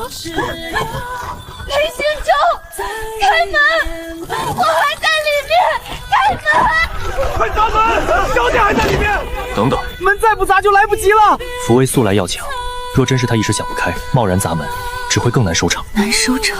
裴行舟，开门！我还在里面，开门！快砸门！小姐还在里面。等等，门再不砸就来不及了。福威素来要强，若真是他一时想不开，贸然砸门，只会更难收场。难收场？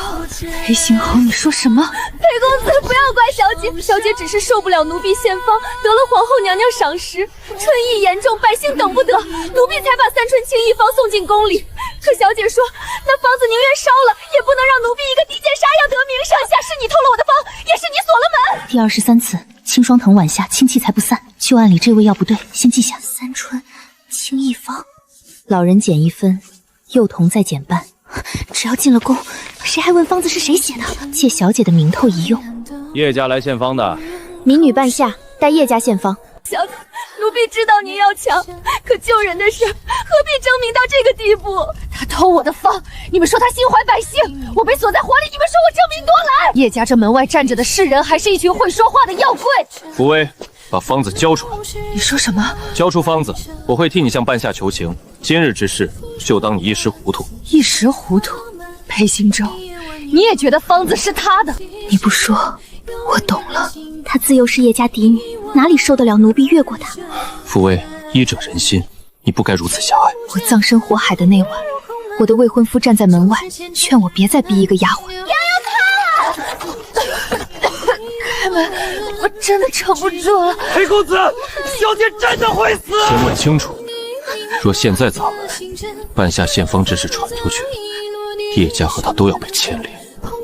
裴行豪，你说什么？裴公子，不要怪小姐，小姐只是受不了奴婢献方，得了皇后娘娘赏识，春意严重，百姓等不得，奴婢才把三春清一方送进宫里。可小姐说，那方子宁愿烧了，也不能让奴婢一个低贱杀要得名声。下是你偷了我的方，也是你锁了门。第23次，清霜藤晚下，清气才不散。旧案里这味药不对，先记下。三春清一方，老人减1分，幼童再减半。只要进了宫，谁还问方子是谁写的？借小姐的名头一用。叶家来献方的，民女半夏代叶家献方。小姐，奴婢知道您要强，可救人的事何必争明到这个地步？他偷我的方，你们说他心怀百姓，我被锁在火里，你们说我争名夺来？叶家这门外站着的是人，还是一群会说话的妖怪？福威，把方子交出来！你说什么？交出方子，我会替你向半夏求情。今日之事，就当你一时糊涂。一时糊涂？裴行舟，你也觉得方子是他的？你不说，我懂了。她自幼是叶家嫡女，哪里受得了奴婢越过她？福威，医者仁心，你不该如此狭隘。我葬身火海的那晚，我的未婚夫站在门外，劝我别再逼一个丫鬟。开门！我真的撑不住了。裴公子，小姐真的会死。先问清楚，若现在砸门，半夏献方之事传出去，叶家和他都要被牵连。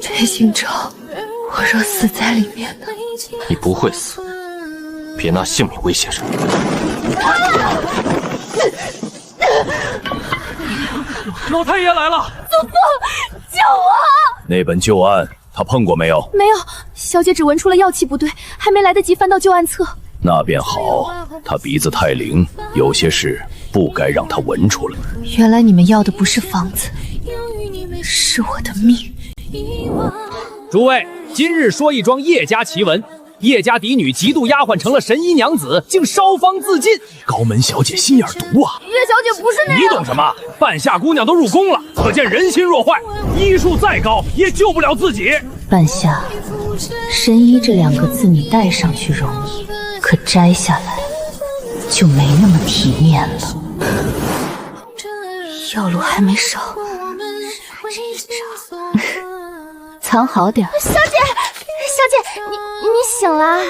裴行舟，我若死在里面呢？你不会死，别拿性命威胁人。老太爷来了！祖父，救我！那本旧案他碰过没有？没有，小姐只闻出了药气不对，还没来得及翻到旧案册。那便好，他鼻子太灵，有些事不该让他闻出来。原来你们要的不是方子，是我的命。诸位，今日说一桩叶家奇闻。叶家嫡女嫉妒丫鬟成了神医娘子，竟烧方自尽。高门小姐心眼毒啊！叶小姐不是那样。你懂什么？半夏姑娘都入宫了，可见人心若坏。医术再高，也救不了自己。半夏，神医这2个字你戴上去容易，可摘下来就没那么体面了。药炉还没烧，藏好点。小姐，你醒了？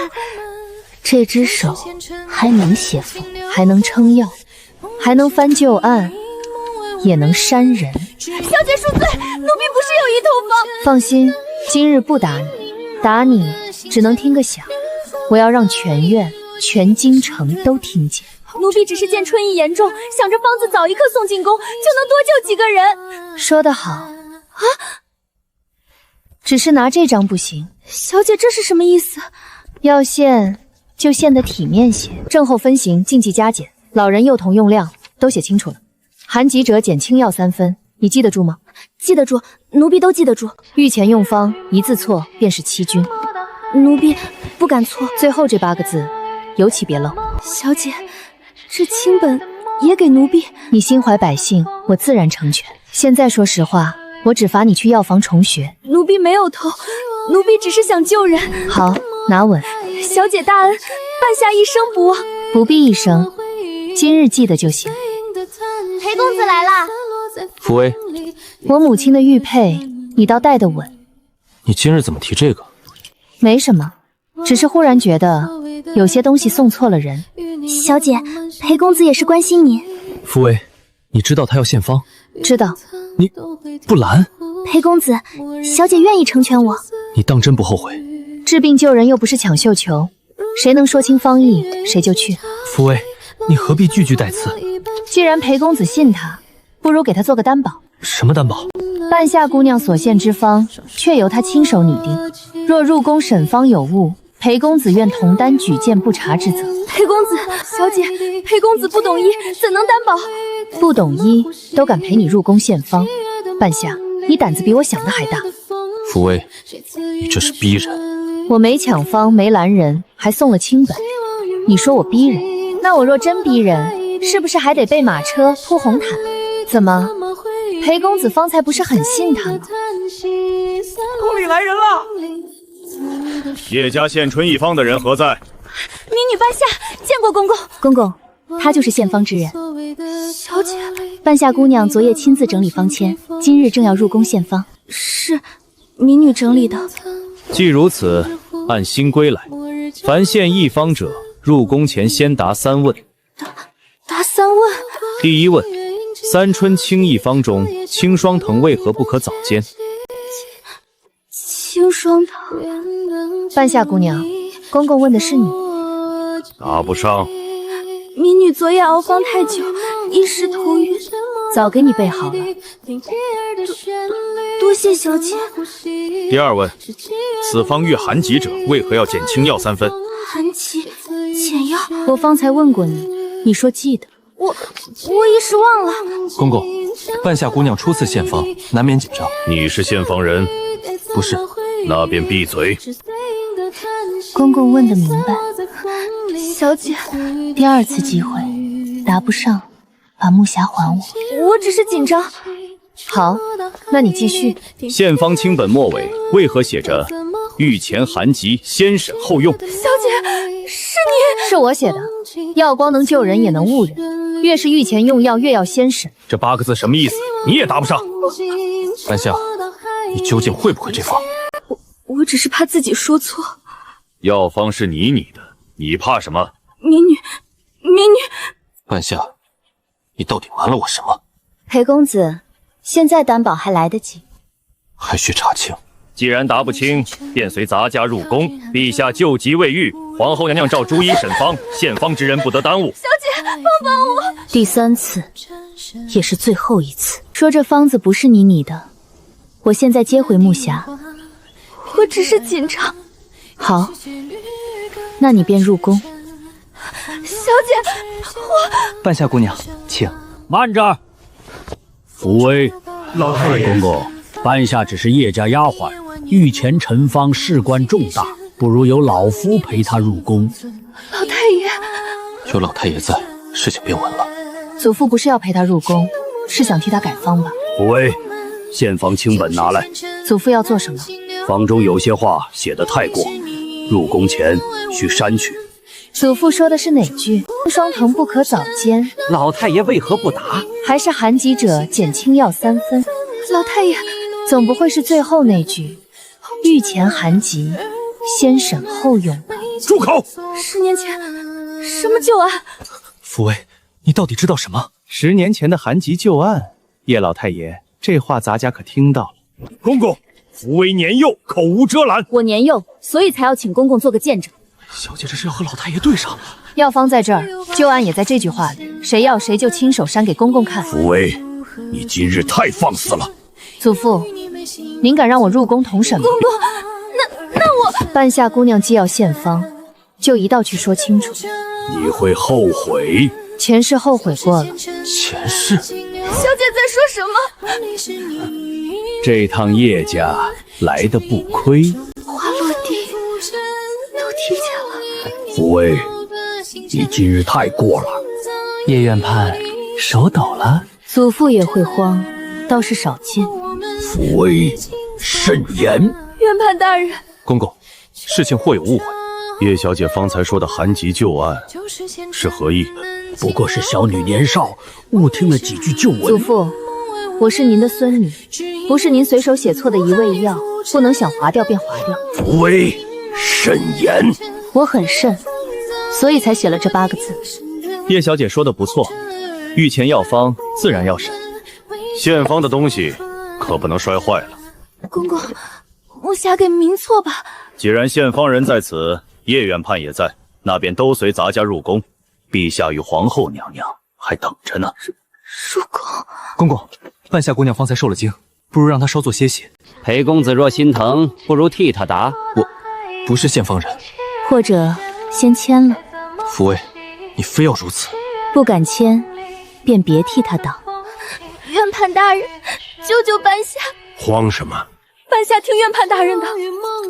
这只手还能写符，还能称药，还能翻旧案，也能扇人。小姐恕罪，奴婢不是有意偷方。放心，今日不打你，打你只能听个响。我要让全院、全京城都听见。奴婢只是见春意严重，想着方子早一刻送进宫，就能多救几个人。说得好啊！只是拿这张不行。小姐，这是什么意思？要献就献得体面些，症候分刑，禁忌加减，老人幼童用量都写清楚了。含急者减轻药3分，你记得住吗？记得住，奴婢都记得住。御前用方一字错便是欺君，奴婢不敢错。最后这8个字尤其别漏。小姐，这清本也给奴婢。你心怀百姓，我自然成全。现在说实话，我只罚你去药房重学。奴婢没有偷，奴婢只是想救人。好，拿稳。小姐大恩，半夏一生不忘。不必一生，今日记得就行。裴公子来啦！福威，我母亲的玉佩，你倒戴得稳。你今日怎么提这个？没什么，只是忽然觉得有些东西送错了人。小姐，裴公子也是关心您。福威，你知道他要献方？知道。你不拦？裴公子，小姐愿意成全我。你当真不后悔？治病救人又不是抢绣球，谁能说清方意，谁就去。福威，你何必句句带刺？既然裴公子信他，不如给他做个担保。什么担保？半夏姑娘所献之方，却由他亲手拟定。若入宫审方有误，裴公子愿同担举荐不查之责。裴公子，小姐，裴公子不懂医，怎能担保？不懂医都敢陪你入宫献方，半夏，你胆子比我想的还大。福威，你这是逼人。我没抢方，没拦人，还送了清本。你说我逼人？那我若真逼人，是不是还得备马车铺红毯？怎么，裴公子方才不是很信他吗？宫里来人了！叶家献春一方的人何在？民女半夏见过公公。公公，他就是献方之人。小姐，半夏姑娘昨夜亲自整理方签，今日正要入宫献方。是民女整理的。既如此，按新规来，凡献一方者，入宫前先答3问。答3问。第1问：三春清一方中，清霜藤为何不可早煎？清霜藤。半夏姑娘，公公问的是你。答不上。民女昨夜熬方太久，一时头晕，早给你备好了。多谢小姐。第2问：此方遇寒疾者，为何要减清药3分？寒疾减药。我方才问过你，你说记得。我一时忘了。公公，半夏姑娘初次献方，难免紧张。你是献方人？不是。那便闭嘴。公公问得明白。小姐，第2次机会，答不上，把木匣还我。我只是紧张。好，那你继续。献方清本末尾为何写着“御前寒疾，先审后用”？小姐，是你？是我写的。药光能救人，也能误人。越是御前用药，越要先审。这8个字什么意思？你也答不上。半夏，你究竟会不会这方？我只是怕自己说错。药方是你的，你怕什么？民女。半夏，你到底瞒了我什么？裴公子，现在担保还来得及，还需查清。既然答不清，便随杂家入宫。陛下救急未愈，皇后娘娘召朱医审方，献方之人不得耽误。小姐，帮我！第3次，也是最后一次。说这方子不是你的，我现在接回木匣。我只是紧张。好，那你便入宫。小姐，半夏姑娘，请。慢着！福威，老太爷，公公，半夏只是叶家丫鬟，御前陈方事关重大，不如由老夫陪她入宫。老太爷，有老太爷在，事情便稳了。祖父不是要陪她入宫，是想替她改方吧？福威，献方清本拿来。祖父要做什么？方中有些话写得太过，入宫前需删去。祖父说的是哪句？霜藤不可早煎。老太爷为何不答？还是寒疾者减轻药3分。老太爷，总不会是最后那句御前寒疾，先审后用吧？住口！10年前什么旧案？福威，你到底知道什么？10年前的寒疾旧案，叶老太爷，这话咱家可听到了。公公，福威年幼，口无遮拦。我年幼，所以才要请公公做个见证。小姐这是要和老太爷对上。药方在这儿，旧案也在这句话里，谁要谁就亲手删给公公看。福威，你今日太放肆了！祖父，您敢让我入宫同审吗？公公，那我……半夏姑娘既要献方，就一道去说清楚。你会后悔。前世后悔过了。前世？小姐在说什么？这趟叶家来得不亏。话落地，都听见了。福威，你今日太过了。叶院判手抖了。祖父也会慌，倒是少见。福威，慎言。院判大人，公公，事情或有误会。叶小姐方才说的寒疾旧案是何意？不过是小女年少，误听了几句旧闻。祖父，我是您的孙女，不是您随手写错的一味药，不能想划掉便划掉。福威，慎言。我很慎，所以才写了这8个字。叶小姐说的不错，御前药方自然要审，献方的东西可不能摔坏了。公公，木匣给明错吧。既然献方人在此，叶院判也在，那便都随咱家入宫。陛下与皇后娘娘还等着呢。入宫。公公，半夏姑娘方才受了惊，不如让她稍作歇息。裴公子若心疼，不如替她答。我不是献方人。或者先签了。福威，你非要如此？不敢签，便别替他挡。院判大人，救救半夏！慌什么？半夏听院判大人的。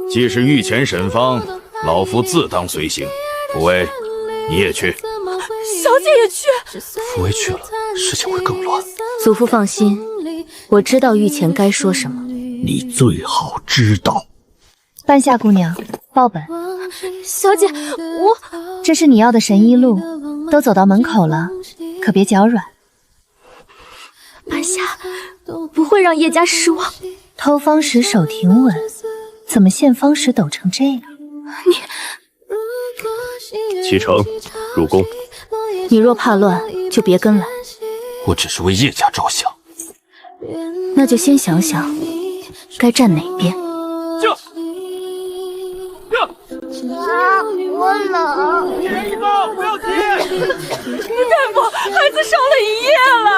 既是御前审方，老夫自当随行。福威，你也去。小姐也去。福威去了，事情会更乱。祖父放心，我知道御前该说什么。你最好知道。半夏姑娘，报本。小姐，我这是你要的神医录，都走到门口了，可别脚软。半夏不会让叶家失望。偷方时手停稳，怎么现方时抖成这样？启程，入宫。你若怕乱，就别跟来。我只是为叶家着想。那就先想想该站哪边。我冷。一棒，不要急。大夫，孩子烧了1夜了。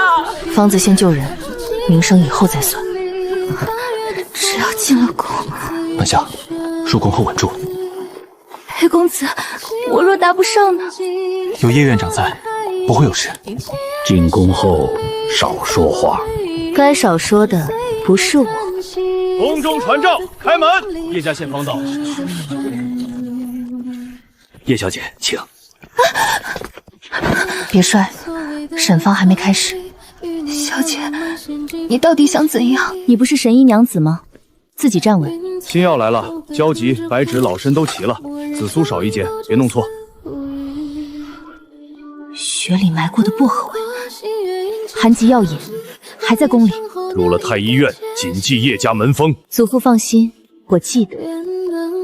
方子先救人，名声以后再算。只要进了宫，半夏，入宫后稳住。裴公子，我若答不上呢？有叶院长在，不会有事。进宫后少说话。该少说的不是我。宫中传召，开门。叶家献方到。叶小姐，请。别摔，审方还没开始。小姐，你到底想怎样？你不是神医娘子吗？自己站稳。新药来了，焦急、白芷、老参都齐了，紫苏少一件，别弄错。雪里埋过的薄荷味，寒疾药引，还在宫里。入了太医院，谨记叶家门风。祖父放心，我记得。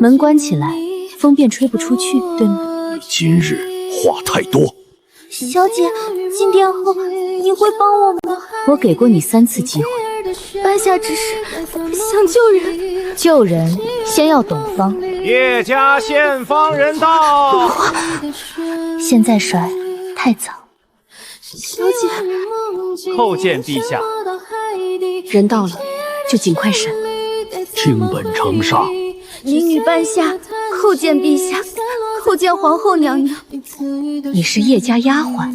门关起来，风便吹不出去，对吗？你今日话太多。小姐，进殿后你会帮我吗？我给过你3次机会。半夏只是想救人。救人先要懂方。叶家献方人到。现在摔太早。小姐，叩见陛下。人到了，就尽快审。卿本承上。民女半夏叩见陛下，叩见皇后娘娘。你是叶家丫鬟？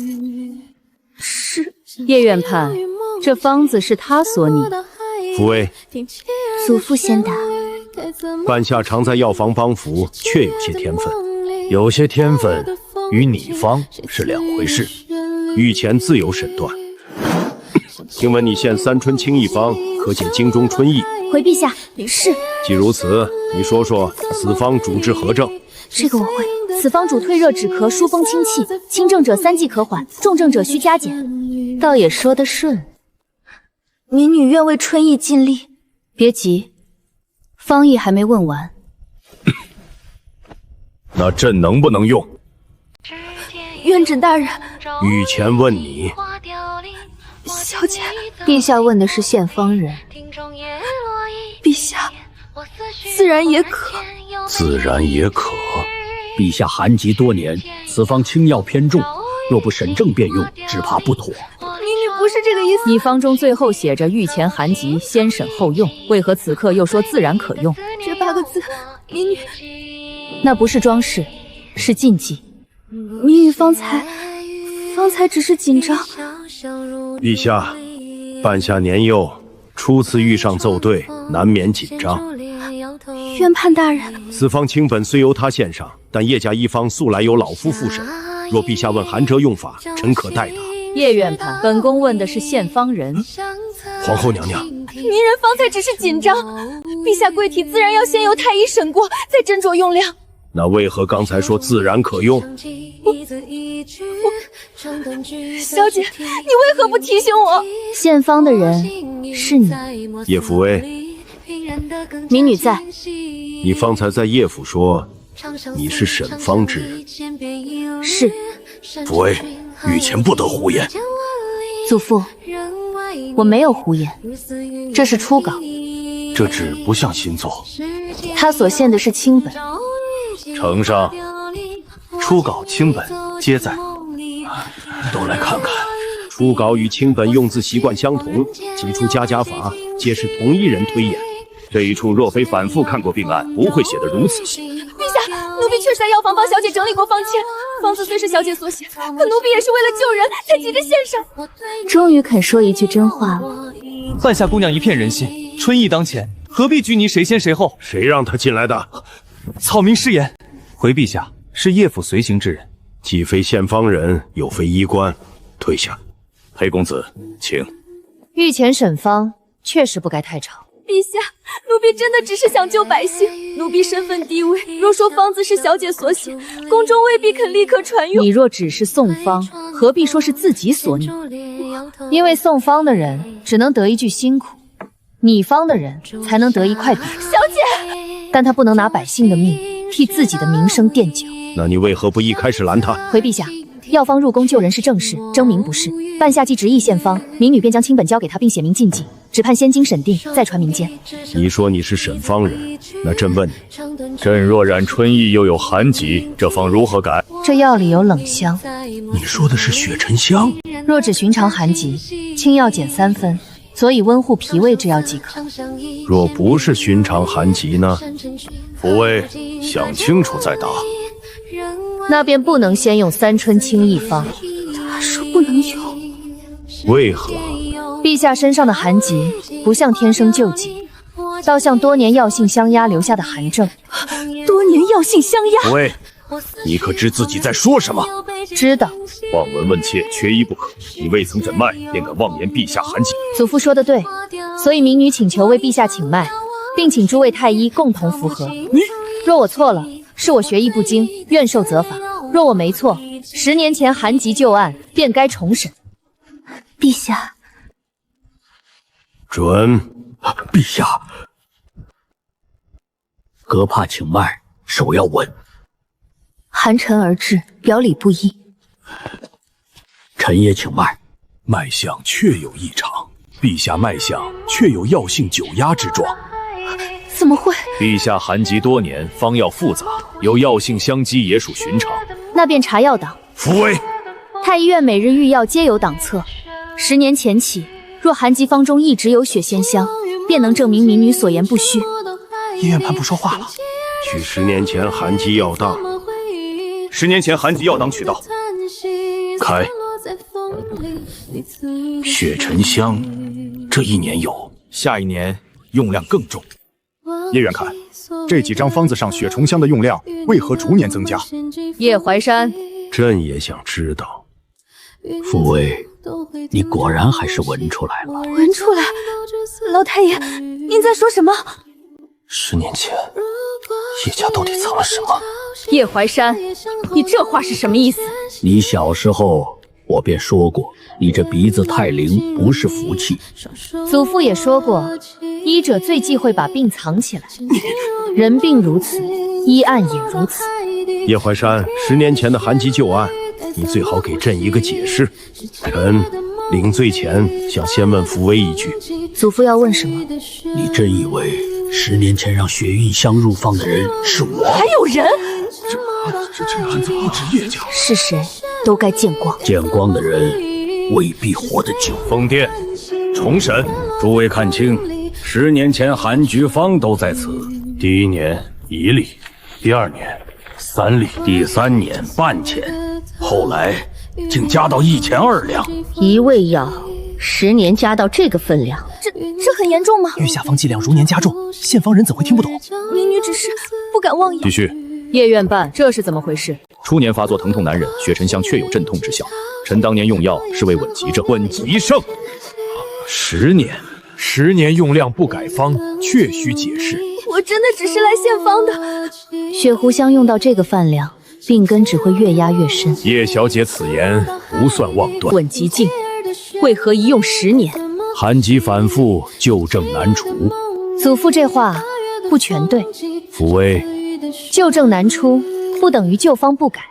是。叶院判，这方子是他所拟。福威，祖父先答。半夏常在药房帮扶，确有些天分。有些天分与拟方是两回事，御前自有审断。听闻你现三春清一方，可解京中春意。回陛下。是。既如此，你说说此方主治何症？这个我会。此方主退热止咳、疏风清气，轻症者3剂可缓，重症者需加减。倒也说得顺。民女愿为春意尽力。别急，方毅还没问完。那朕能不能用？院诊大人，御前问你。小姐，陛下问的是献方人。陛下，自然也可。自然也可。陛下寒疾多年，此方清药偏重，若不审证便用，只怕不妥。民女不是这个意思。你方中最后写着御前寒疾，先审后用，为何此刻又说自然可用？这8个字，民女那不是装饰，是禁忌。民女方才只是紧张。陛下，半夏年幼，初次遇上奏对，难免紧张。院判大人，此方清本虽由他献上，但叶家一方素来由老夫复审。若陛下问寒折用法，臣可代答。叶院判，本宫问的是献方人。皇后娘娘，民人方才只是紧张，陛下贵体自然要先由太医审过，再斟酌用量。那为何刚才说自然可用？小姐，你为何不提醒我？献方的人是你。叶福威，民女在。你方才在叶府说你是审方之人。是。福威，御前不得胡言。祖父，我没有胡言，这是初稿。这纸不像新作。他所献的是清本。呈上。初稿、清本皆在。都来看看。初稿与清本用字习惯相同，起初加法皆是同一人推演。这一处若非反复看过病案，不会写得如此细。陛下，奴婢确实在药房帮小姐整理过方签，方子虽是小姐所写，可奴婢也是为了救人才急着献上。终于肯说一句真话了。半夏姑娘一片人心，春意当前，何必拘泥谁先谁后？谁让她进来的？草民失言。回陛下，是叶府随行之人，既非献方人，又非医官，退下。裴公子，请。御前审方确实不该太吵。陛下，奴婢真的只是想救百姓。奴婢身份低微，若说方子是小姐所写，宫中未必肯立刻传用。你若只是送方，何必说是自己所拟？因为送方的人只能得一句辛苦，拟方的人才能得一块匾。小姐，但他不能拿百姓的命替自己的名声垫脚。那你为何不一开始拦他？回陛下，药方入宫救人是正事，争名不是。半夏既执意献方，民女便将清本交给他，并写明禁忌，只盼先经审定，再传民间。你说你是沈方人，那朕问你，朕若染春意又有寒疾，这方如何改？这药里有冷香。你说的是雪沉香？若只寻常寒疾，清药减3分，佐以温护脾胃之药即可。若不是寻常寒疾呢？抚慰，想清楚再答。那便不能先用三春清一方。他说不能用，为何？陛下身上的寒疾不像天生救急，倒像多年药性相压留下的寒症。多年药性相压。喂，你可知自己在说什么？知道。望闻问切，缺一不可。你未曾诊脉，便敢妄言陛下寒疾。祖父说的对，所以民女请求为陛下请脉，并请诸位太医共同符合。若我错了，是我学艺不精，愿受责罚。若我没错，10年前寒疾旧案便该重审。陛下，准。陛下，阁怕请脉，手要稳。寒沉而至，表里不一。臣也请脉。脉象确有异常，陛下脉象确有药性久压之状。怎么会？陛下寒疾多年，方药复杂，有药性相激也属寻常。那便查药档。抚慰。太医院每日御药皆有档册。10年前起，若寒疾方中一直有血仙香，便能证明民女所言不虚。医院判不说话了。取10年前寒疾药档。10年前寒疾药档取到。开。雪沉香，这1年有，下1年用量更重。叶院看，这几张方子上雪重香的用量为何逐年增加？叶怀山，朕也想知道。抚慰，你果然还是闻出来了。闻出来？老太爷，您在说什么？10年前，叶家到底藏了什么？叶怀山，你这话是什么意思？你小时候我便说过，你这鼻子太灵，不是福气。祖父也说过，医者最忌讳把病藏起来。人病如此，医案也如此。叶怀山，10年前的寒疾旧案，你最好给朕一个解释。臣临罪前想先问抚慰一句。祖父要问什么？你真以为10年前让雪韵香入方的人是我？还有人？这案子不止叶家，是谁都该见光。见光的人未必活得久。封殿，重审。诸位看清，10年前寒菊方都在此。第1年1粒，第2年3粒，第3年半钱，后来竟加到1钱2两。一味药10年加到这个分量，这很严重吗？欲下方剂量如年加重，献方人怎会听不懂？民女只是不敢妄言。继续。叶院办，这是怎么回事？初年发作疼痛难忍，雪沉香确有镇痛之效。臣当年用药是为稳急症，稳急胜。10年用量不改方，确需解释。我真的只是来献方的。雪狐香用到这个饭量，病根只会越压越深。叶小姐此言不算妄断。稳急劲，为何一用10年？寒疾反复，旧症难除。祖父这话不全对。抚慰。旧症难出，不等于旧方不改。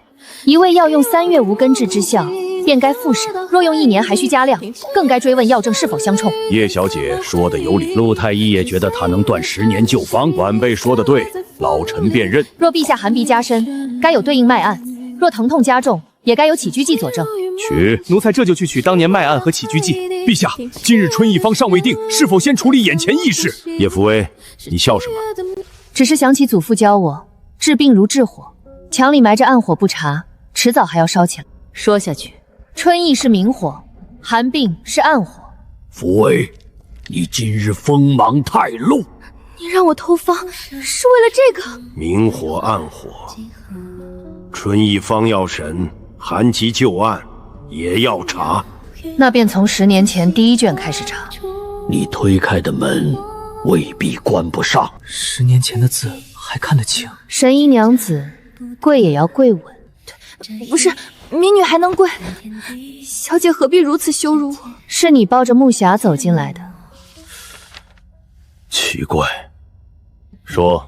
一味药用3月无根治之效，便该复审；若用1年，还需加量，更该追问药证是否相冲。叶小姐说的有理，陆太医也觉得他能断10年旧方。晚辈说的对，老臣便认。若陛下寒鼻加深，该有对应脉案；若疼痛加重，也该有起居剂佐证。取，奴才这就去取当年脉案和起居剂。陛下，今日春意方尚未定，是否先处理眼前议事？叶福威，你笑什么？只是想起祖父教我，治病如治火，墙里埋着暗火不查，迟早还要烧起来。说下去，春意是明火，寒病是暗火。福威，你今日锋芒太露。你让我偷方，是为了这个？明火暗火，春意方要审，寒疾旧案也要查。那便从10年前第1卷开始查。你推开的门未必关不上。10年前的字还看得清。神医娘子，跪也要跪稳。不是，民女还能跪？小姐何必如此羞辱我？是你抱着木匣走进来的。奇怪，说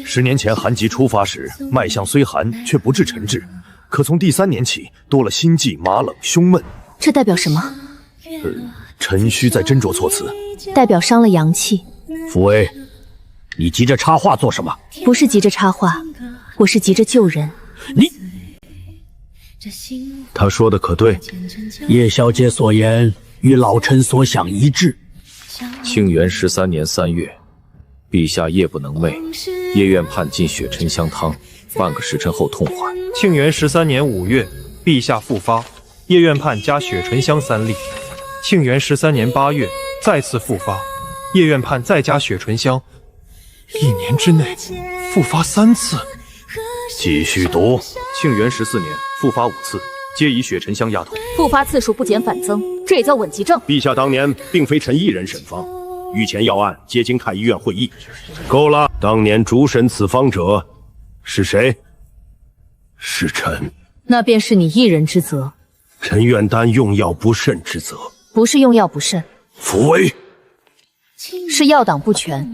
10年前寒疾出发时，脉象虽寒，却不致沉滞。可从第3年起，多了心悸、麻冷、胸闷。这代表什么？臣需再斟酌措辞。代表伤了阳气。福威，你急着插话做什么？不是急着插话，我是急着救人。你，他说的可对？叶小姐所言与老臣所想一致。庆元13年3月，陛下夜不能寐，夜愿判进血沉香汤，半个时辰后痛缓。庆元13年5月，陛下复发，夜愿判加血醇香3粒。庆元13年8月，再次复发，夜愿判再加血醇香。1年之内复发3次。继续读。庆元14年复发5次，皆以血沉香压痛。复发次数不减反增，这也叫稳急症。陛下当年并非臣一人审方，御前要案皆经太医院会议。够了！当年主审此方者是谁？是臣。那便是你一人之责。臣愿担用药不慎之责。不是用药不慎，福威，是药党不全。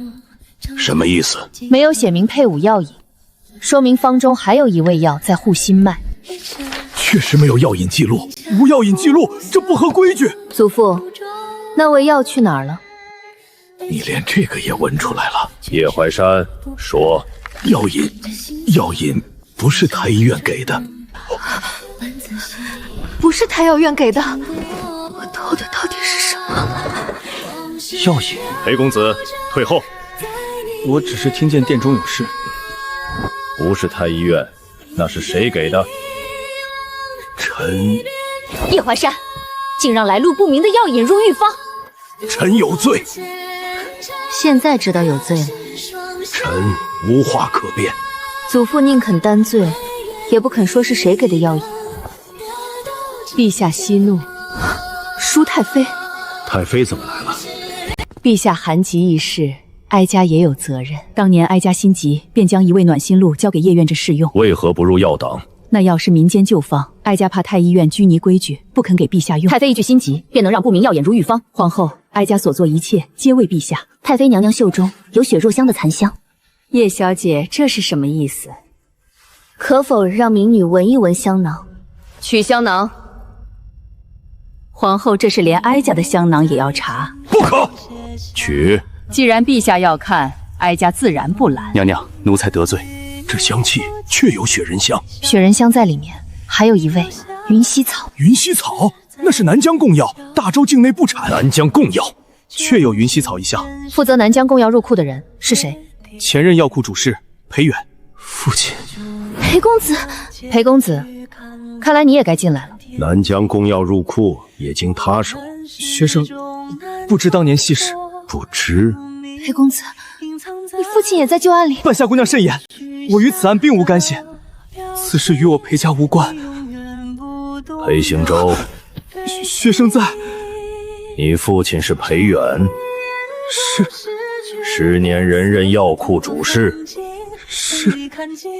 什么意思？没有写明配伍药引，说明方中还有一味药在护心脉。确实没有药引记录，无药引记录，这不合规矩。祖父，那味药去哪儿了？你连这个也闻出来了？叶怀山说，药引不是太医院给的。不是太药院给的，我偷的到底是什么？药引。裴公子，退后。我只是听见殿中有事。不是太医院，那是谁给的？臣。叶怀山，竟让来路不明的药引入御方。臣有罪。现在知道有罪了。臣无话可辩。祖父宁肯担罪，也不肯说是谁给的药引。陛下息怒，舒太妃。太妃怎么来了？陛下寒疾一事，哀家也有责任。当年哀家心急，便将一味暖心露交给叶院这试用。为何不入药党？那药是民间旧方，哀家怕太医院拘泥规矩，不肯给陛下用。太妃一句心急，便能让不明药引入御方。皇后，哀家所做一切皆为陛下。太妃娘娘袖中有血若香的残香。叶小姐，这是什么意思？可否让民女闻一闻香囊？取香囊。皇后，这是连哀家的香囊也要查？不可！取。既然陛下要看，哀家自然不拦。娘娘，奴才得罪。这香气确有雪人香，雪人香在里面，还有一味云溪草。云溪草那是南疆贡药，大周境内不产。南疆贡药确有云溪草一项。负责南疆贡药入库的人是谁？前任药库主事裴远。父亲。裴公子，裴公子，看来你也该进来了。南疆贡药入库也经他手。学生不知当年细事。不知。裴公子，你父亲也在旧案里。半夏姑娘慎言，我与此案并无干系，此事与我裴家无关。裴行舟，学生在。你父亲是裴远？是。10年人任药库主事。是。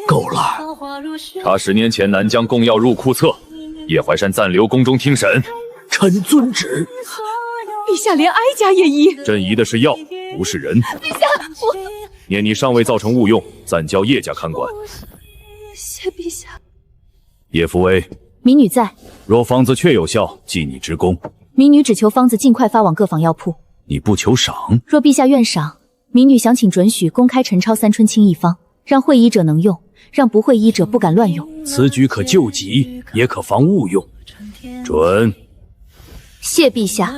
够了。查10年前南疆贡药入库册，叶怀山暂留宫中听审。臣遵旨。陛下连哀家也疑。朕疑的是药，不是人。陛下，我念你尚未造成误用，暂交叶家看管。谢陛下。叶福威，民女在。若方子确有效，记你之功。民女只求方子尽快发往各坊药铺。你不求赏？若陛下愿赏，民女想请准许公开陈抄三春清一方，让会医者能用，让不会医者不敢乱用。此举可救急，也可防误用。准。谢陛下。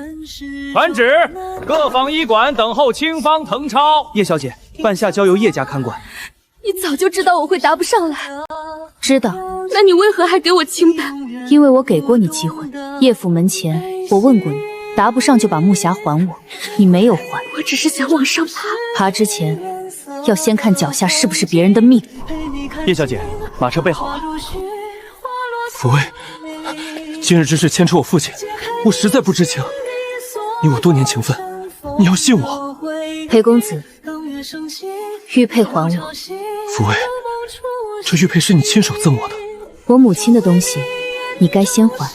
传旨，各坊医馆等候清方誊抄。叶小姐，半夏交由叶家看管。你早就知道我会答不上来。知道。那你为何还给我清白？因为我给过你机会。叶府门前，我问过你，答不上就把木匣还我，你没有还。我只是想往上爬。爬之前，要先看脚下是不是别人的命。叶小姐，马车备好了。福威，今日之事牵扯我父亲，我实在不知情。你我多年情分，你要信我。裴公子，玉佩还我。福薇，这玉佩是你亲手赠我的。我母亲的东西，你该先还。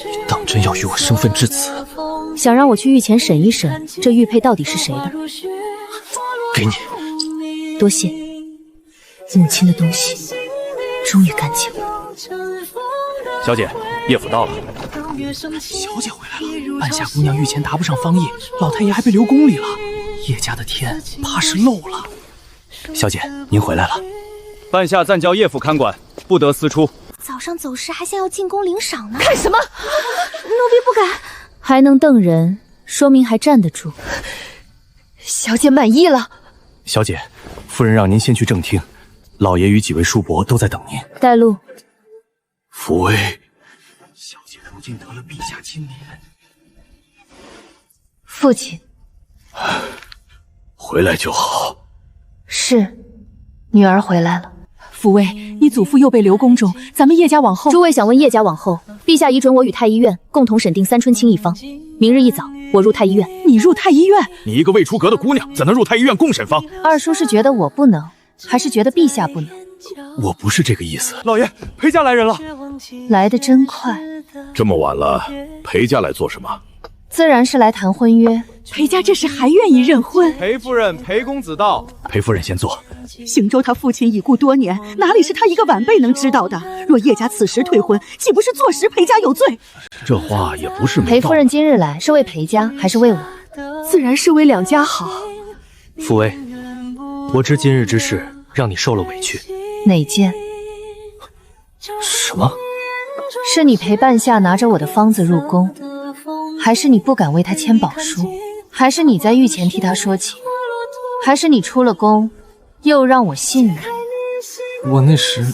你当真要与我生分至此？想让我去御前审一审，这玉佩到底是谁的？给你。多谢。母亲的东西终于干净了。小姐，叶府到了。小姐回来了。半夏姑娘御前答不上方毅，老太爷还被留宫里了。叶家的天怕是漏了。小姐，您回来了。半夏暂叫叶府看管，不得私出。早上走时还想要进宫领赏呢。干什么？奴婢不敢。还能瞪人，说明还站得住。小姐满意了。小姐，夫人让您先去正厅，老爷与几位叔伯都在等您。带路。福薇，小姐如今得了陛下亲怜。父亲，回来就好。是，女儿回来了。福薇，你祖父又被留宫中，咱们叶家往后。诸位想问叶家往后，陛下已准我与太医院共同审定三春清一方。明日一早，我入太医院。你入太医院？你一个未出阁的姑娘，怎能入太医院共审方？二叔是觉得我不能，还是觉得陛下不能？我不是这个意思。老爷，裴家来人了。来得真快。这么晚了，裴家来做什么？自然是来谈婚约。裴家这时还愿意认婚？裴夫人、裴公子到。裴夫人先坐。邢州他父亲已故多年，哪里是他一个晚辈能知道的？若叶家此时退婚，岂不是坐实裴家有罪？这话也不是没道理。裴夫人今日来是为裴家，还是为我？自然是为两家好。福薇，我知今日之事让你受了委屈。哪件？什么？是你陪半夏拿着我的方子入宫，还是你不敢为他签保书？还是你在御前替他说情？还是你出了宫，又让我信你？我那时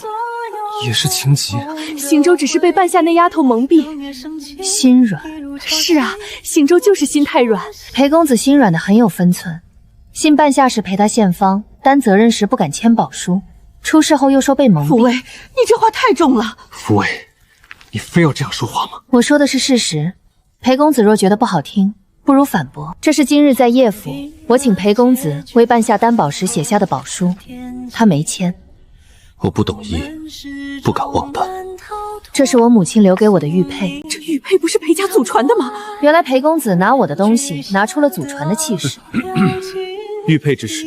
也是情急。邢州只是被半夏那丫头蒙蔽，心软。是啊，邢州就是心太软。裴公子心软的很有分寸，信半夏时陪他献方，担责任时不敢签保书，出事后又说被蒙蔽。福薇，你这话太重了。福薇，你非要这样说话吗？我说的是事实。裴公子若觉得不好听，不如反驳。这是今日在叶府，我请裴公子为半夏担保时写下的保书，他没签。我不懂医，不敢妄担。这是我母亲留给我的玉佩。这玉佩不是裴家祖传的吗？原来裴公子拿我的东西，拿出了祖传的气势。玉佩之事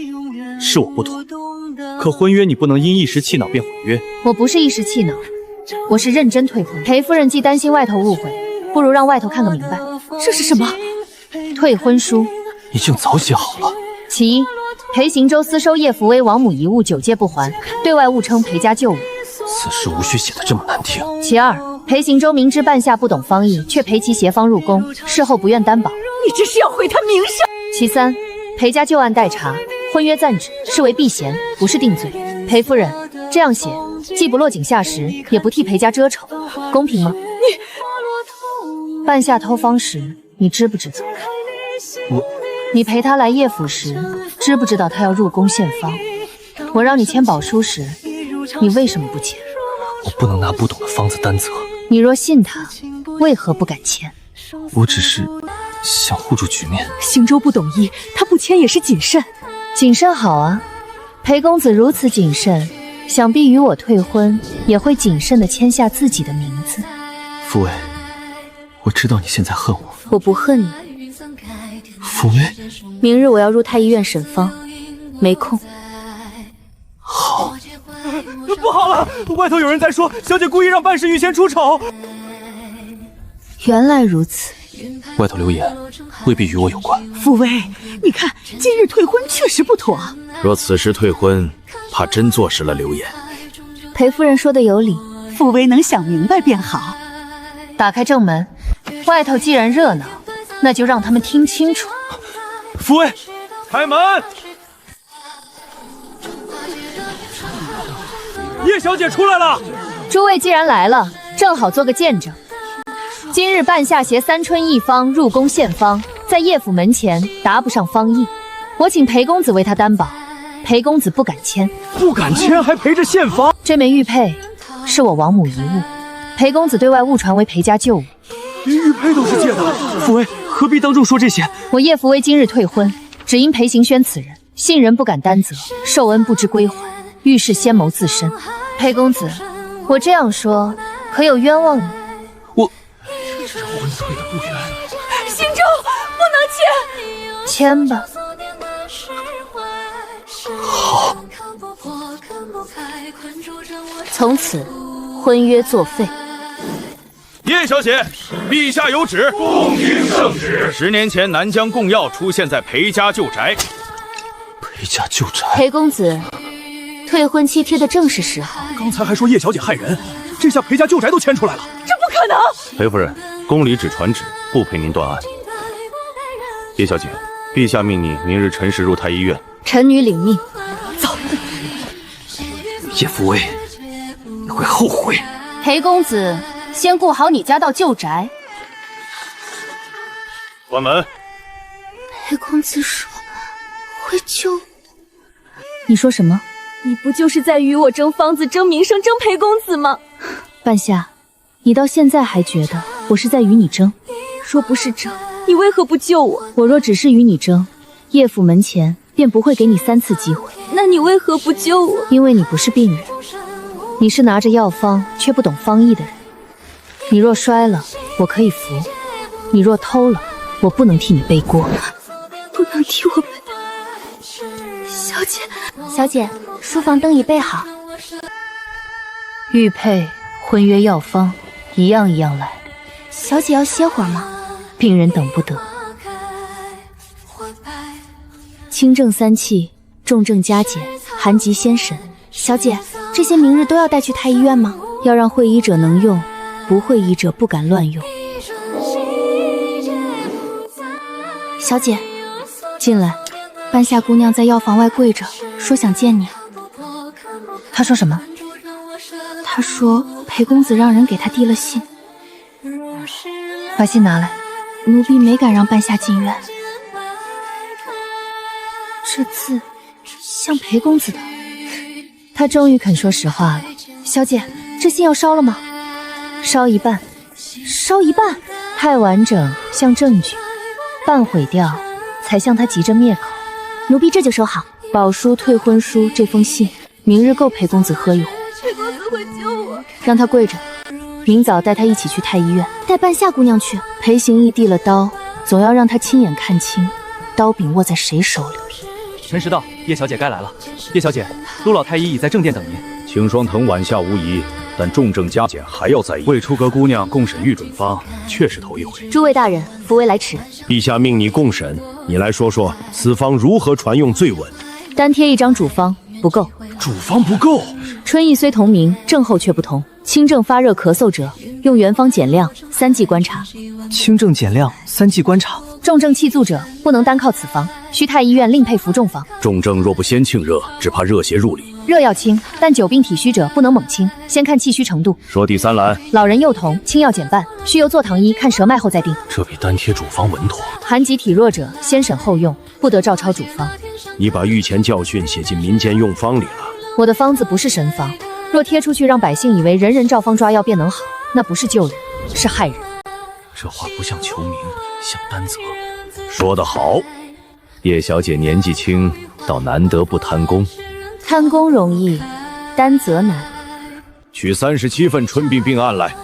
是我不妥，可婚约你不能因一时气恼便毁约。我不是一时气恼，我是认真退婚。裴夫人既担心外头误会，不如让外头看个明白。这是什么？退婚书。已经早写好了。其一，裴行舟私收叶福威王母遗物9届不还，对外误称裴家旧物。此事无需写得这么难听。其二，裴行舟明知半夏不懂方义，却陪其协方入宫，事后不愿担保。你这是要毁他名声。其三，裴家旧案待查，婚约暂止，视为避嫌，不是定罪。裴夫人这样写，既不落井下石，也不替裴家遮丑，公平吗？半夏偷方时，你知不知道？你陪他来叶府时，知不知道他要入宫献方？我让你签保书时，你为什么不签？我不能拿不懂的方子担责。你若信他，为何不敢签？我只是想护住局面。邢州不懂医，他不签也是谨慎。谨慎好啊，裴公子如此谨慎，想必与我退婚也会谨慎地签下自己的名字。福薇，我知道你现在恨我。我不恨你。福薇，明日我要入太医院审方，没空。好。不好了，外头有人在说小姐故意让半世御前出丑。原来如此。外头流言未必与我有关。福薇，你看今日退婚确实不妥。若此时退婚，怕真坐实了流言。裴夫人说的有理，福薇能想明白便好。打开正门，外头既然热闹，那就让他们听清楚。福薇，开门！叶小姐出来了。诸位既然来了，正好做个见证。今日半夏携三春一方入宫献方，在叶府门前答不上方义，我请裴公子为他担保。裴公子不敢签，不敢签还陪着献方。这枚玉佩是我王母遗物，裴公子对外误传为裴家旧物。连玉佩都是借的。福薇，何必当众说这些？我叶福威今日退婚，只因裴行轩此人，信人不敢担责，受恩不知归还，遇事先谋自身。裴公子，我这样说，可有冤枉你？这婚退得不远。行舟，不能签。签吧。好。从此，婚约作废。叶小姐，陛下有旨，恭听圣旨。10年前，南疆贡药出现在裴家旧宅。裴家旧宅。裴公子，退婚期贴的正是时候。刚才还说叶小姐害人，这下裴家旧宅都牵出来了。这不可能！裴夫人，宫里只传旨，不陪您断案。叶小姐，陛下命你明日辰时入太医院。臣女领命。走。叶福威，你会后悔。裴公子，先顾好你家到旧宅。关门。裴公子说会救我。你说什么？你不就是在与我争方子、争名声、争裴公子吗？半夏，你到现在还觉得我是在与你争？若不是争，你为何不救我？我若只是与你争，叶府门前便不会给你3次机会。那你为何不救我？因为你不是病人，你是拿着药方却不懂方医的人。你若摔了，我可以扶；你若偷了，我不能替你背锅。不能替我背。小姐，小姐，书房灯已备好。玉佩、婚约药方，一样一样来。小姐要歇会儿吗？病人等不得。轻症3气，重症加减，含急先审。小姐，这些明日都要带去太医院吗？要让会医者能用，不会医者不敢乱用。小姐，进来。半夏姑娘在药房外跪着，说想见你。她说什么？她说裴公子让人给她递了信。把信拿来。奴婢没敢让半夏进院。这字像裴公子的。他终于肯说实话了。小姐，这信要烧了吗？烧一半。烧一半？太完整像证据，半毁掉才像他急着灭口。奴婢这就收好。保书、退婚书这封信，明日够裴公子喝一壶。裴公子会救我。让他跪着，明早带他一起去太医院。带半夏姑娘去。裴行义递了刀，总要让他亲眼看清刀柄握在谁手里。辰时到，叶小姐该来了。叶小姐，陆老太医已在正殿等您。青霜藤晚下无疑，但重症加减还要在意。为出阁姑娘共审御准方，确是头一回。诸位大人，福威来迟。陛下命你共审，你来说说此方如何传用最稳？单贴一张主方不够。主方不够。春意虽同名，症候却不同。轻症发热咳嗽者，用原方减量，3剂观察。轻症减量，3剂观察。重症气促者不能单靠此方，需太医院另配服重方。重症若不先庆热，只怕热邪入里。热要轻，但久病体虚者不能猛轻，先看气虚程度。说第3栏，老人幼童轻要减半，需由坐堂医看舌脉后再定。这比单贴主方稳妥。寒疾体弱者先审后用，不得照抄主方。你把御前教训写进民间用方里了。我的方子不是神方，若贴出去让百姓以为人人照方抓药便能好，那不是救人，是害人。这话不像求名，像担责。说得好，叶小姐年纪轻，倒难得不贪功。贪功容易，担责难。取37份春病病案来，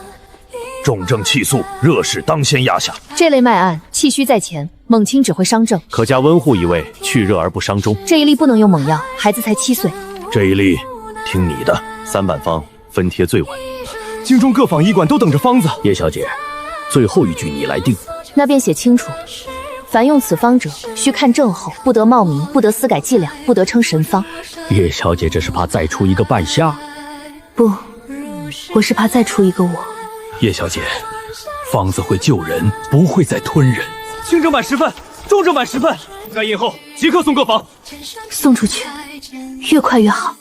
重症气肃，热势当先压下。这类脉案，气虚在前，猛轻只会伤正。可加温护一味，去热而不伤中。这一例不能用猛药，孩子才7岁。这一例听你的，3版方分贴最稳。京中各坊医馆都等着方子。叶小姐，最后一句你来定。那便写清楚。凡用此方者，须看症候，不得冒名，不得私改剂量，不得称神方。叶小姐这是怕再出一个半夏？不，我是怕再出一个我。叶小姐，方子会救人，不会再吞人。轻症满10份，重症满10份。在印后即刻送各房。送出去，越快越好。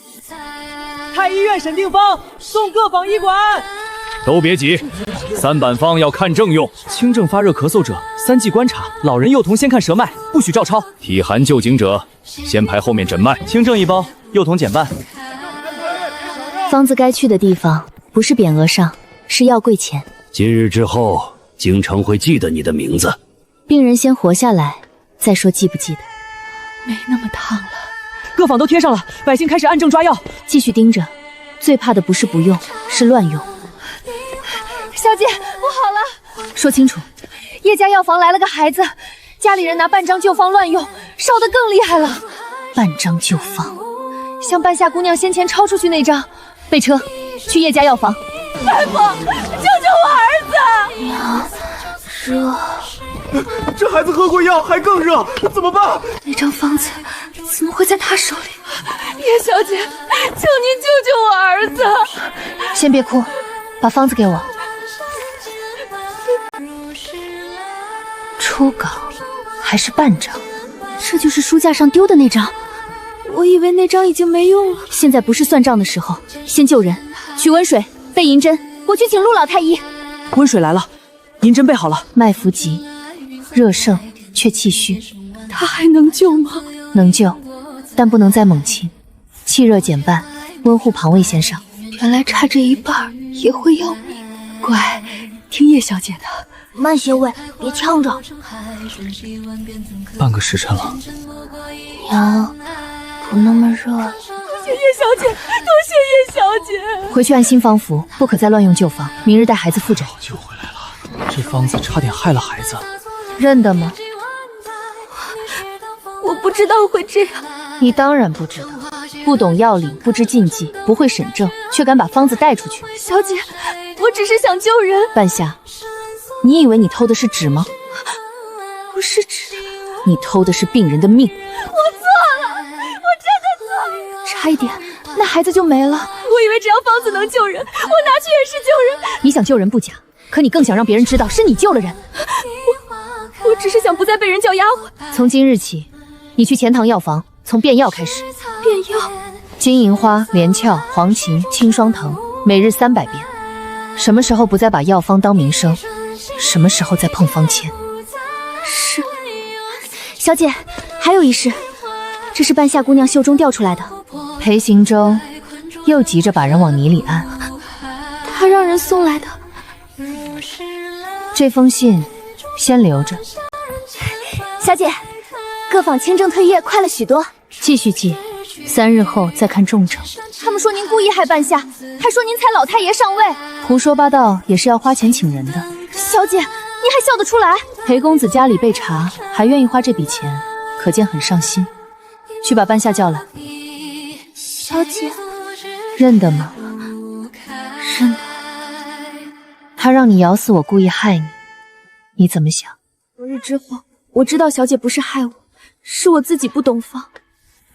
太医院审定方，送各坊医馆。都别急，3版方要看症用。轻症发热咳嗽者，3剂观察。老人幼童先看舌脉，不许照抄。体寒救警者，先排后面诊脉。轻症1包，幼童减半。方子该去的地方，不是匾额上，是药柜前。今日之后，京城会记得你的名字。病人先活下来，再说记不记得。没那么烫了。各坊都贴上了，百姓开始按证抓药，继续盯着。最怕的不是不用，是乱用。小姐，不好了！说清楚。叶家药房来了个孩子，家里人拿半张旧方乱用，烧得更厉害了。半张旧方，像半夏姑娘先前抄出去那张。备车，去叶家药房。大夫，救救我儿子！娘，热。这孩子喝过药还更热，怎么办？那张方子怎么会在他手里？叶小姐，求您救救我儿子！先别哭，把方子给我。初稿还是半张？这就是书架上丢的那张。我以为那张已经没用了。现在不是算账的时候，先救人。取温水，备银针，我去请陆老太医。温水来了，银针备好了。脉浮急，热盛却气虚，他还能救吗？能救，但不能再猛侵。气热减半，温护旁位先上。原来差这一半也会要命。乖，听叶小姐的。慢些喂，别呛着。半个时辰了。娘，不那么热了。多谢叶小姐，多谢叶小姐。回去按新方服，不可再乱用旧方。明日带孩子复诊。救回来了，这方子差点害了孩子。认得吗？我不知道会这样。你当然不知道，不懂药理，不知禁忌，不会审证，却敢把方子带出去。小姐，我只是想救人。半夏，你以为你偷的是纸吗？不是纸，你偷的是病人的命。我错了，我真的错了。差一点，那孩子就没了。我以为只要方子能救人，我拿去也是救人。你想救人不假，可你更想让别人知道是你救了人。我只是想不再被人叫丫鬟。从今日起，你去钱塘药房，从变药开始。变药？金银花、连翘、黄芩、清霜藤，每日300遍。什么时候不再把药方当名声，什么时候再碰方签。是。小姐，还有一事，这是半夏姑娘袖中掉出来的。裴行舟又急着把人往泥里按。他让人送来的。这封信先留着。小姐，各坊签证退液快了许多。继续记，3日后再看重症。他们说您故意害半夏，还说您踩老太爷上位。胡说八道也是要花钱请人的。小姐，你还笑得出来？裴公子家里被查，还愿意花这笔钱，可见很上心。去把半夏叫来。小姐，认得吗？认得。他让你咬死我，故意害你，你怎么想？昨日之后，我知道小姐不是害我，是我自己不懂方。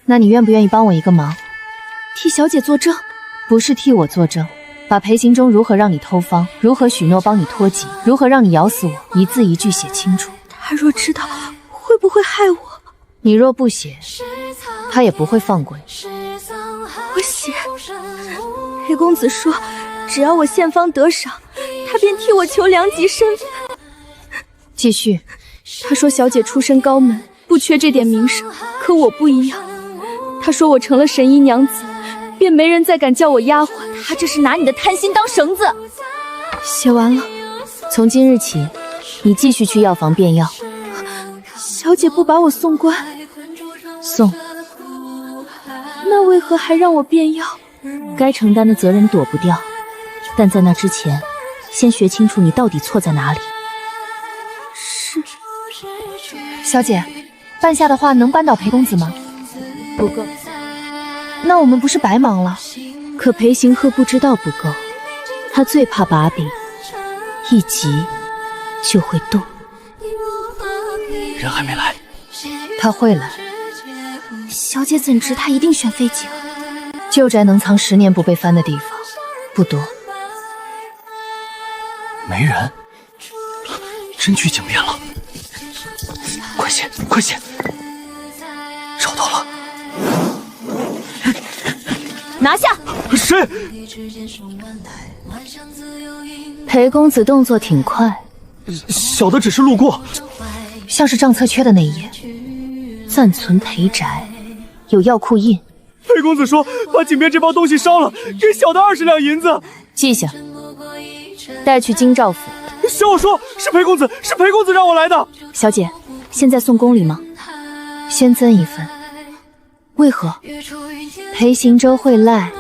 那你愿不愿意帮我一个忙？替小姐作证？不是替我作证，把裴行舟如何让你偷方，如何许诺帮你脱疾，如何让你咬死我，一字一句写清楚。他若知道，会不会害我？你若不写，他也不会放过你。我写。裴公子说，只要我献方得赏，他便替我求良级身份。继续。他说小姐出身高门，不缺这点名声，可我不一样。他说我成了神医娘子，便没人再敢叫我丫鬟。他这是拿你的贪心当绳子。写完了。从今日起，你继续去药房变药。小姐不把我送官？送。那为何还让我变药？该承担的责任躲不掉，但在那之前，先学清楚你到底错在哪里。是。小姐，半夏的话能扳倒裴公子吗？不够。那我们不是白忙了？可裴行鹤不知道不够，他最怕把柄，一急就会动。人还没来。他会来。小姐怎知他一定选废景？旧宅能藏10年不被翻的地方不多。没人，真去井边了。快些，快些！找到了。拿下！谁？裴公子动作挺快，小的只是路过。像是账册缺的那一页，暂存裴宅，有药库印。裴公子说把井边这包东西烧了，给小的20两银子。记下，带去京兆府。小我说，是裴公子，是裴公子让我来的。小姐，现在送宫里吗？先增一份。为何？裴行舟会赖，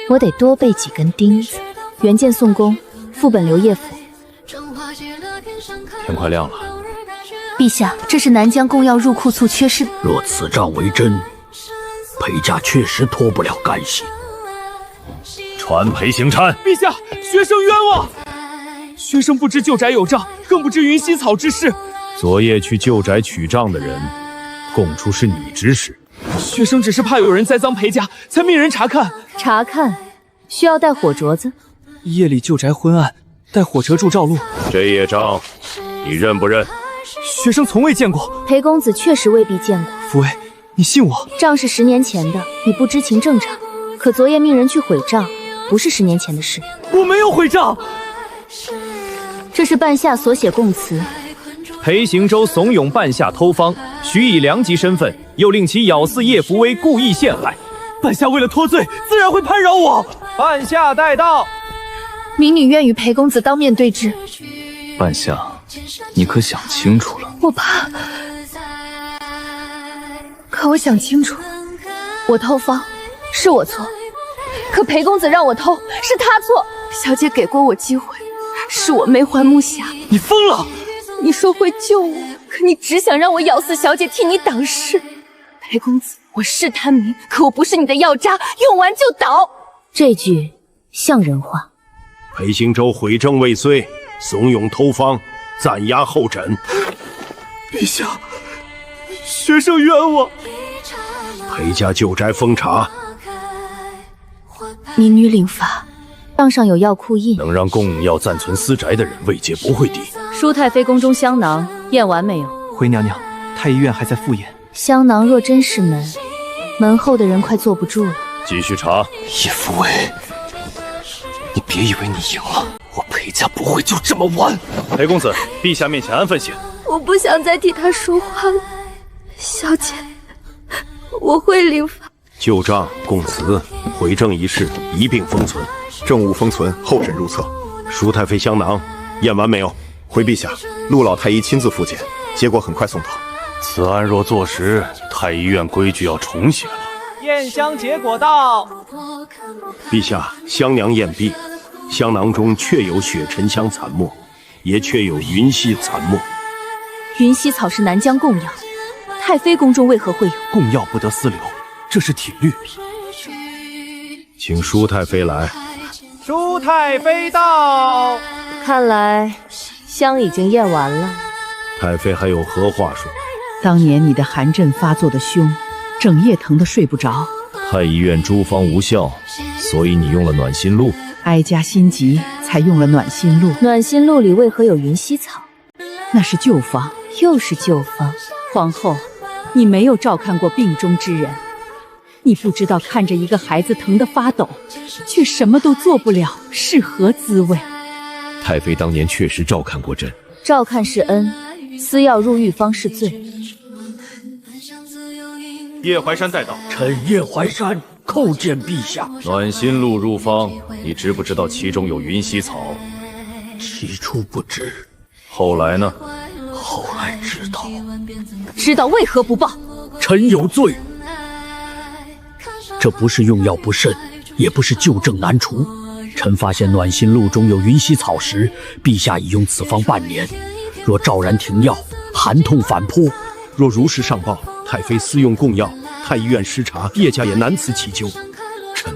我得多备几根钉子。原件送宫，副本留叶府。天快亮了。陛下，这是南疆贡药入库促缺失。若此账为真，裴家确实脱不了干系。传裴行琛，陛下，学生冤枉。学生不知旧宅有账，更不知云溪草之事。昨夜去旧宅取账的人，供出是你指使。学生只是怕有人栽赃裴家，才命人查看。查看，需要带火镯子。夜里旧宅昏暗，带火车助照路。这页账，你认不认？学生从未见过。裴公子确实未必见过。福威，你信我？账是10年前的，你不知情正常。可昨夜命人去毁账，不是10年前的事。我没有毁账。这是半夏所写供词。裴行舟怂恿半夏偷方，许以良级身份，又令其咬似叶福威故意陷害。半夏为了脱罪，自然会判饶我。半夏带到。民女愿与裴公子当面对质。半夏，你可想清楚了？我怕，可我想清楚，我偷方是我错，可裴公子让我偷是他错。小姐给过我机会，是我没还木霞。你疯了！你说会救我，可你只想让我咬死小姐替你挡事。裴公子，我是贪名，可我不是你的药渣，用完就倒。这句像人话。裴行舟毁证未遂，怂恿偷方，暂押候审。陛下，学生冤枉。裴家旧宅封查。民女领罚。账上有药库印，能让供药暂存私宅的人，位阶不会低。舒太妃宫中香囊验完没有？回娘娘，太医院还在复验。香囊若真是门后的人快坐不住了。继续查。叶福威，你别以为你赢了，我裴家不会就这么完。裴公子，陛下面前安分些。我不想再替他说话了，小姐，我会领罚。旧账、供词、回证一事一并封存，证物封存，候审入册。舒太妃香囊验完没有？回陛下，陆老太医亲自复检，结果很快送到。此案若坐实，太医院规矩要重写了。验香结果到。陛下，香囊验毕，香囊中确有雪沉香残末，也确有云溪残末。云溪草是南疆贡药，太妃宫中为何会有？贡药不得私留，这是铁律。请舒太妃来。舒太妃到。看来香已经验完了。太妃还有何话说？当年你的寒症发作的凶，整夜疼得睡不着。太医院诸方无效，所以你用了暖心露。哀家心急，才用了暖心露。暖心露里为何有云溪草？那是旧方，又是旧方。皇后，你没有照看过病中之人，你不知道看着一个孩子疼得发抖，却什么都做不了，是何滋味？太妃当年确实照看过朕。照看是恩，私药入狱方是罪。叶怀山带到。臣叶怀山叩见陛下。暖心露入方，你知不知道其中有云溪草？起初不知。后来呢？后来知道。知道为何不报？臣有罪。这不是用药不慎，也不是旧症难除。臣发现暖心露中有云溪草时，陛下已用此方半年。若骤然停药，寒痛反扑。若如实上报，太妃私用贡药，太医院失察，叶家也难辞其咎。臣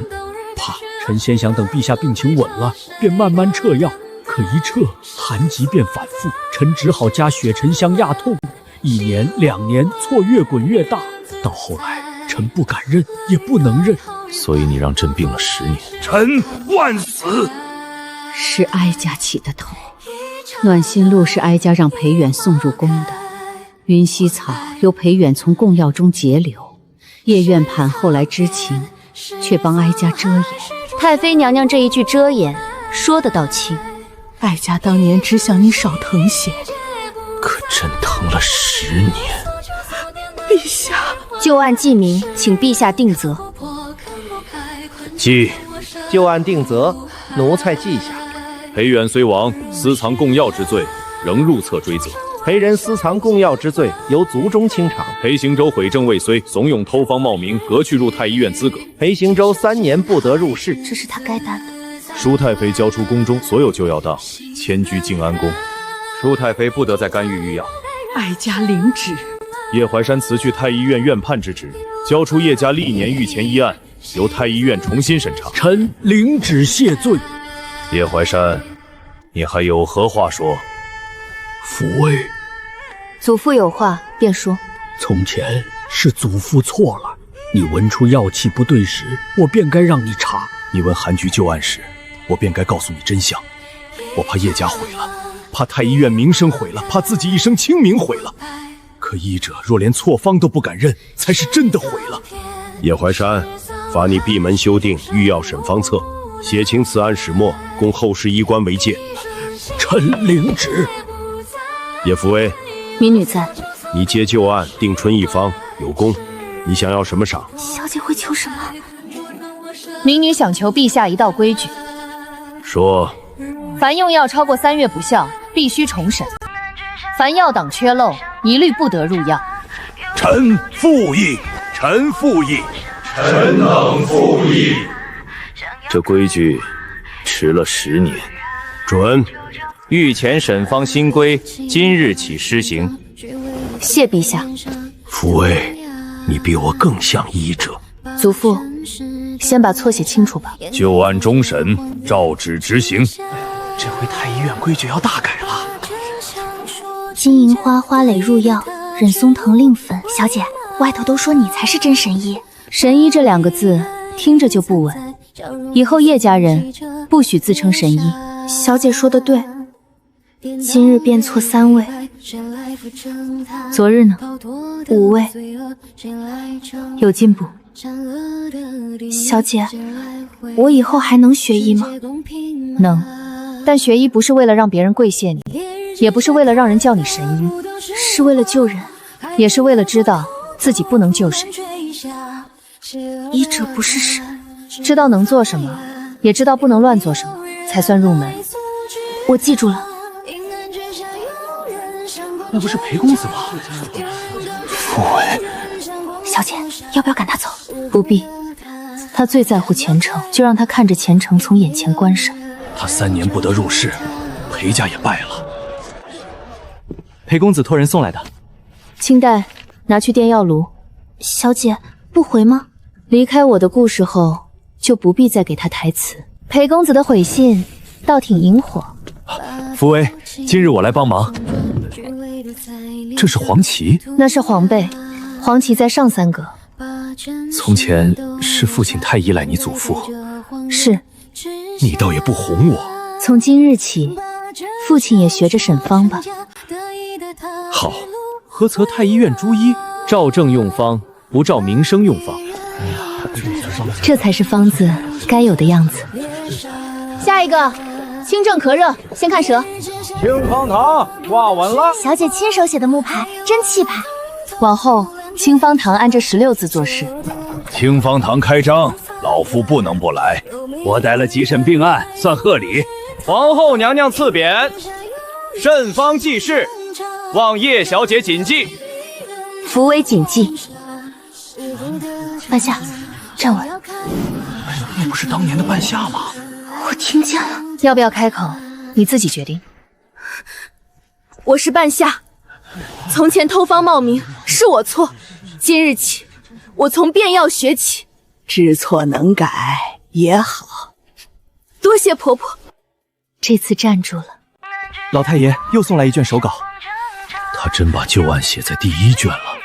怕。臣先想等陛下病情稳了，便慢慢撤药。可一撤，寒疾便反复，臣只好加雪沉香压痛。1年2年，错越滚越大。到后来，臣不敢认，也不能认。所以你让朕病了10年。臣万死。是哀家起的头。暖心露是哀家让裴远送入宫的，云溪草由裴远从贡药中截留。叶院判后来知情，却帮哀家遮掩。太妃娘娘这一句遮掩，说得倒轻。哀家当年只想你少疼些，可朕疼了10年。陛下，旧案记明，请陛下定责。记。旧案定责，奴才记下。裴远虽亡，私藏供药之罪仍入册追责。裴人私藏供药之罪，由族中清偿。裴行舟毁政未遂，怂恿偷方冒名，革去入太医院资格。裴行舟3年不得入仕，这是他该担的。舒太妃交出宫中所有旧药当，迁居静安宫。舒太妃不得再干预御药。哀家领旨。叶怀山辞去太医院院判之职，交出叶家历年御前一案，由太医院重新审查。臣领旨谢罪。叶怀山，你还有何话说？父位，祖父有话便说。从前是祖父错了，你闻出药气不对时，我便该让你查。你问韩局旧案时，我便该告诉你真相。我怕叶家毁了，怕太医院名声毁了，怕自己一生清明毁了。可医者若连错方都不敢认，才是真的毁了。叶怀山，罚你闭门修订御药审方册，写清此案始末，供后世医官为鉴。臣领旨。叶福威，民女在。你接旧案定春一方有功，你想要什么赏？小姐会求什么？民女想求陛下一道规矩，说。凡用药超过3月不效，必须重审；凡药档缺漏，一律不得入药。臣复议，臣复议，臣等复议。这规矩迟了10年，准。御前审方新规今日起施行。谢陛下。福威，你比我更像医者。祖父，先把错写清楚吧。旧案终审，照旨执行。这回太医院规矩要大改了。金银花花蕾入药，忍松藤令粉。小姐，外头都说你才是真神医。神医这2个字听着就不稳，以后叶家人不许自称神医。小姐说的对，今日变错3位。昨日呢？5位，有进步。小姐，我以后还能学医吗？能，但学医不是为了让别人跪谢你，也不是为了让人叫你神医，是为了救人，也是为了知道自己不能救谁。医者不是神，知道能做什么，也知道不能乱做什么，才算入门。我记住了。那不是裴公子吗？父伟，小姐，要不要赶他走？不必，他最在乎前程，就让他看着前程从眼前关上。他3年不得入仕，裴家也败了。裴公子托人送来的。清代，拿去电药炉。小姐不回吗？离开我的故事后，就不必再给他台词。裴公子的回信倒挺引火。福威，今日我来帮忙。这是黄旗？那是黄贝，黄旗在上3格。从前是父亲太医来你祖父。是。你倒也不哄我。从今日起，父亲也学着审方吧。好。何则太医院诸医照正用方，不照名声用方。这才是方子该有的样子。下一个，清正咳热，先看舌。清方堂挂稳了。小姐亲手写的木牌，真气派。往后，清方堂按这16字做事。清方堂开张，老夫不能不来。我带了几审并案，算贺礼。皇后娘娘赐匾，慎方济世，望叶小姐谨记。福威谨记。半夏，站稳。那不是当年的半夏吗？我听见了。要不要开口，你自己决定。我是半夏，从前偷方冒名是我错，今日起，我从变药学起。知错能改也好。多谢婆婆。这次站住了。老太爷又送来一卷手稿。他真把旧案写在第1卷了。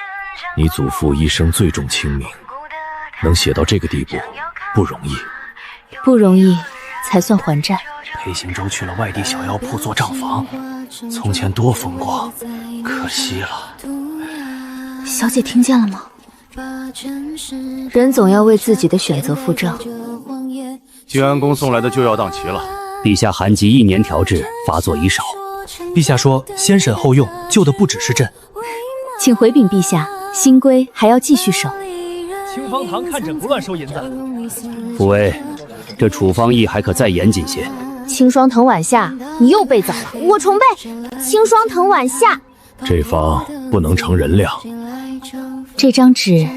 你祖父一生最重清明，能写到这个地步，不容易。不容易，才算还债。裴行舟去了外地小药铺做账房，从前多风光，可惜了。小姐听见了吗？人总要为自己的选择负账。静安宫送来的旧药档齐了。陛下寒疾1年调治，发作已少。陛下说先审后用，救的不只是朕。请回禀陛下，新规还要继续守。清方堂看诊不乱收银子。福威，这处方役还可再严谨些。青霜藤晚夏，你又背早了。我重背。青霜藤晚夏。这方不能成人量。这张纸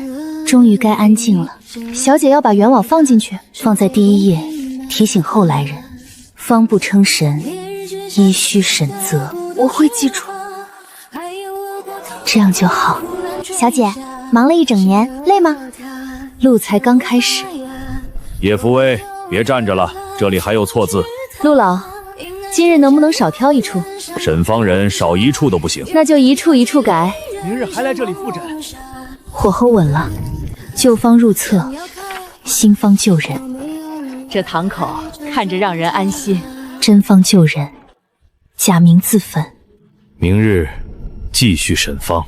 终于该安静了。小姐要把元宝放进去，放在第一页，提醒后来人，方不称神，依需审责。我会记住，这样就好。小姐，忙了一整年，累吗？路才刚开始。叶福威，别站着了，这里还有错字。陆老，今日能不能少挑一处？沈方人少一处都不行。那就一处一处改。明日还来这里复诊。火候稳了，旧方入册，新方救人。这堂口看着让人安心。真方救人，假名自焚。明日继续审方。